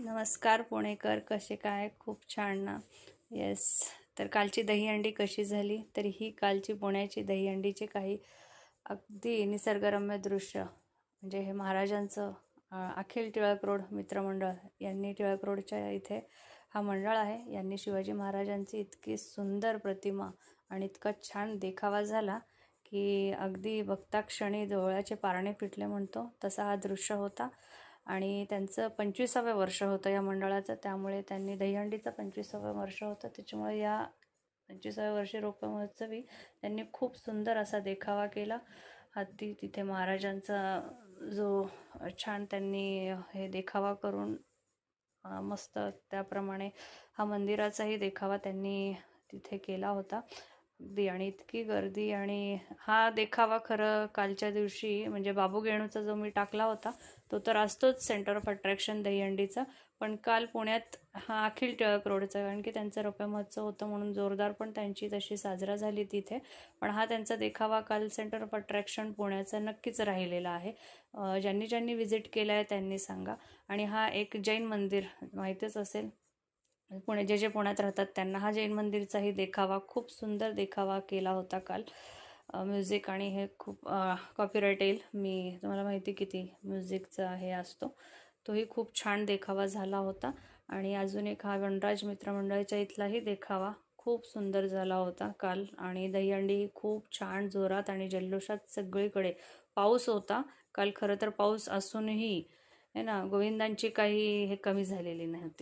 नमस्कार पुणेकर, कसे काय? खूप छान ना. येस. तर कालची दहीहंडी कशी झाली? तर ही कालची पुण्याची दहीहंडीचे काही अगदी निसर्गरम्य दृश्य म्हणजे हे महाराजांचं अखिल टिळक रोड मित्रमंडळ यांनी टिळक रोडच्या इथे हा मंडळ आहे. यांनी शिवाजी महाराजांची इतकी सुंदर प्रतिमा आणि इतका छान देखावा झाला की अगदी बघता क्षणी डोळ्याचे पारणे फिटले म्हणतो तसा हा दृश्य होता. आणि त्यांचं 25वं वर्ष होतं या मंडळाचं, त्यामुळे त्यांनी दहीहंडीचं 25वं वर्ष होतं, त्याच्यामुळे या 25व्या वर्षी रौप्य महोत्सवी त्यांनी खूप सुंदर असा देखावा केला. हत्ती तिथे महाराजांचा जो छान त्यांनी हे देखावा करून मस्त त्याप्रमाणे हा मंदिराचाही देखावा त्यांनी तिथे केला होता अगदी. आणि इतकी गर्दी आणि हा देखावा खरं कालच्या दिवशी म्हणजे बाबू गेणूचा जो मी टाकला होता तो तर असतोच सेंटर ऑफ अट्रॅक्शन दहीहंडीचा, पण काल पुण्यात हा अखिल टिळक रोडचा, कारण की त्यांचा रौप्य महोत्सव होतं म्हणून जोरदार पण त्यांची तशी साजरा झाली तिथे. पण हा त्यांचा देखावा काल सेंटर ऑफ अट्रॅक्शन पुण्याचा नक्कीच राहिलेला आहे. ज्यांनी ज्यांनी व्हिजिट केलं आहे त्यांनी सांगा. आणि हा एक जैन मंदिर माहीतच असेल, पुणे जे पुण्यात राहतात त्यांना हा जैन मंदिरचाही देखावा खूप सुंदर देखावा केला होता काल. म्युझिक आणि हे खूप कॉपीराईट येईल, मी तुम्हाला माहिती किती म्युझिकचा हे असतो, तोही खूप छान देखावा झाला होता. आणि अजून एक हा वनराज मित्रमंडळाच्या इथलाही देखावा खूप सुंदर झाला होता काल. आणि दहीहंडी खूप छान जोरात आणि जल्लोषात सगळीकडे. पाऊस होता काल, खरं तर पाऊस असूनही आहे ना गोविंदांची काही हे कमी झालेली नव्हती.